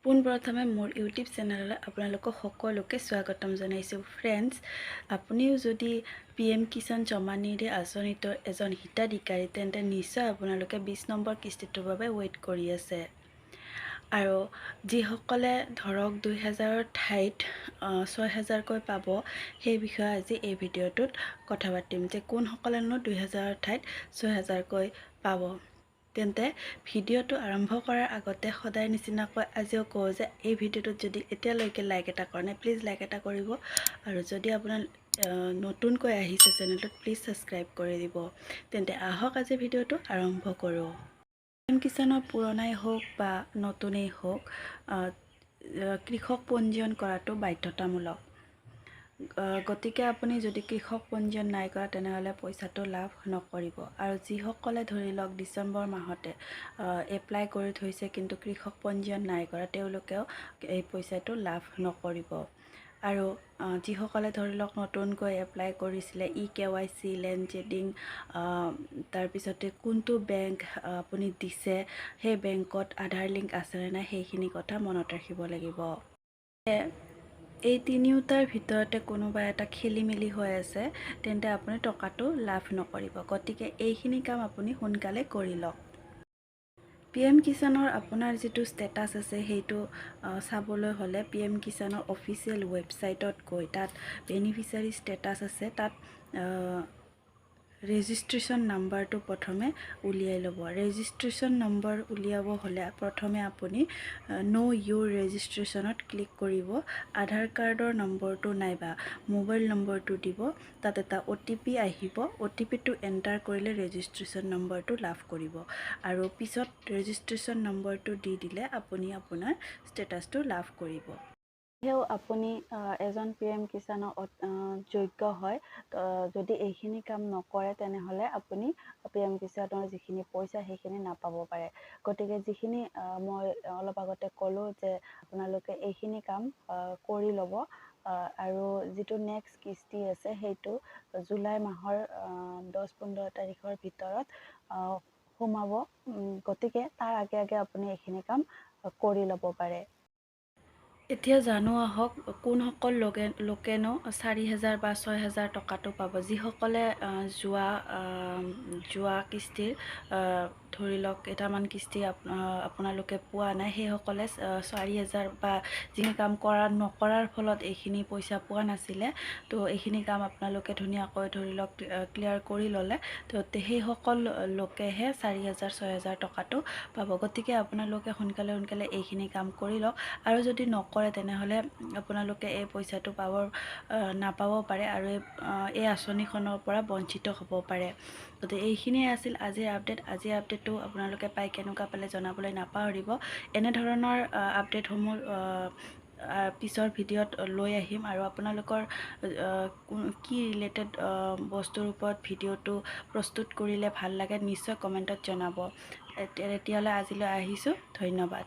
পোনপ্ৰথমে মোৰ ইউটিউব চেনেললৈ আপোনালোকক সকলোকে স্বাগতম জনাইছোঁ। ফ্ৰেণ্ডছ, আপুনিও যদি PM কিষাণ জমা নিধি আঁচনিটোৰ এজন হিতাধিকাৰী, তেন্তে নিশ্চয় আপোনালোকে 20 নম্বৰ কিস্তিটোৰ বাবে ৱেইট কৰি আছে। আৰু যিসকলে ধৰক 2000ৰ ঠাইত 6000কৈ পাব, সেই বিষয়ে আজি এই ভিডিঅ'টোত কথা পাতিম যে কোনসকলেনো 2000ৰ ঠাইত 6000কৈ পাব। তেন্তে ভিডিঅ'টো আৰম্ভ কৰাৰ আগতে সদায় নিচিনাকৈ আজিও কওঁ যে এই ভিডিঅ'টোত যদি এতিয়ালৈকে লাইক এটা কৰা নাই, প্লিজ লাইক এটা কৰিব। আৰু যদি আপোনাৰ নতুনকৈ আহিছে চেনেলটোত, প্লিজ ছাবস্ক্ৰাইব কৰি দিব। তেন্তে আহক আজি ভিডিঅ'টো আৰম্ভ কৰোঁ। PM কিষাণৰ পুৰণাই হওক বা নতুনেই হওক, কৃষক পঞ্জীয়ন কৰাটো বাধ্যতামূলক। গতিকে আপুনি যদি কৃষক পঞ্জীয়ন নাই কৰা, তেনেহ'লে পইচাটো লাভ নকৰিব। আৰু যিসকলে ধৰি লওক ডিচেম্বৰ মাহতে এপ্লাই কৰি থৈছে কিন্তু কৃষক পঞ্জীয়ন নাই কৰা, তেওঁলোকেও এই পইচাটো লাভ নকৰিব। আৰু যিসকলে ধৰি লওক নতুনকৈ এপ্লাই কৰিছিলে, EKYC, লেণ্ড ছেডিং, তাৰপিছতে কোনটো বেংক আপুনি দিছে, সেই বেংকত আধাৰ লিংক আছেনে নাই, সেইখিনি কথা মনত ৰাখিব লাগিব। এই তিনিওটাৰ ভিতৰতে কোনোবা এটা খেলি মেলি হৈ আছে, তেন্তে আপুনি টকাটো লাভ নকৰিব। গতিকে এইখিনি কাম আপুনি সোনকালে কৰি লওক। PM কিষাণৰ আপোনাৰ যিটো ষ্টেটাছ আছে, সেইটো চাবলৈ হ'লে PM কিষাণৰ অফিচিয়েল ৱেবছাইটত গৈ তাত বেনিফিচিয়াৰী ষ্টেটাছ আছে, তাত ৰেজিষ্ট্ৰেশ্যন নাম্বাৰটো প্ৰথমে উলিয়াই ল'ব। ৰেজিষ্ট্ৰেশ্যন নম্বৰ উলিয়াব হ'লে প্ৰথমে আপুনি ন' ইউৰ ৰেজিষ্ট্ৰেশ্যনত ক্লিক কৰিব। আধাৰ কাৰ্ডৰ নম্বৰটো নাইবা মোবাইল নম্বৰটো দিব, তাত এটা OTP আহিব। OTPটো এণ্টাৰ কৰিলে ৰেজিষ্ট্ৰেশ্যন নম্বৰটো লাভ কৰিব। আৰু পিছত ৰেজিষ্ট্ৰেশ্যন নম্বৰটো দি দিলে আপুনি আপোনাৰ ষ্টেটাছটো লাভ কৰিব। সেয়েও আপুনি এজন PM কিষাণৰ যোগ্য হয়। যদি এইখিনি কাম নকৰে, তেনেহ'লে আপুনি PM কিষাণৰ যিখিনি পইচা সেইখিনি নাপাব পাৰে। গতিকে যিখিনি মই অলপ আগতে ক'লোঁ যে আপোনালোকে এইখিনি কাম কৰি ল'ব। আৰু যিটো নেক্সট কিস্তি আছে, সেইটো জুলাই মাহৰ 10-15 তাৰিখৰ ভিতৰত সোমাব। গতিকে তাৰ আগে আগে আপুনি এইখিনি কাম কৰি ল'ব পাৰে। এতিয়া জানো আহক কোনসকল লোকেনো 4000 বা 6000 টকাটো পাব। যিসকলে যোৱা কিস্তিৰ ধৰি লওক কেইটামান কিস্তি আপোনালোকে পোৱা নাই, সেইসকলে 4000 বা যিখিনি কাম নকৰাৰ ফলত এইখিনি পইচা পোৱা নাছিলে, তো এইখিনি কাম আপোনালোকে ধুনীয়াকৈ ধৰি লওক ক্লিয়াৰ কৰি ল'লে, তো সেইসকল লোকেহে 4000 6000 টকাটো পাব। গতিকে আপোনালোকে সোনকালে এইখিনি কাম কৰি লওক। আৰু যদি নকৰে, তেনেহ'লে আপোনালোকে এই পইচাটো নাপাব পাৰে আৰু এই আঁচনিখনৰ পৰা বঞ্চিত হ'ব পাৰে। গতিকে এইখিনিয়ে আছিল আজিৰ আপডেট। আজিৰ আপডেটটো আপোনালোকে পাই কেনেকুৱা পালে জনাবলৈ নাপাহৰিব। এনেধৰণৰ আপডেটসমূহ পিছৰ ভিডিঅ'ত লৈ আহিম। আৰু আপোনালোকৰ কি ৰিলেটেড বস্তুৰ ওপৰত ভিডিঅ'টো প্ৰস্তুত কৰিলে ভাল লাগে, নিশ্চয় কমেণ্টত জনাব। তেতিয়াহ'লে আজিলৈ আহিছোঁ, ধন্যবাদ।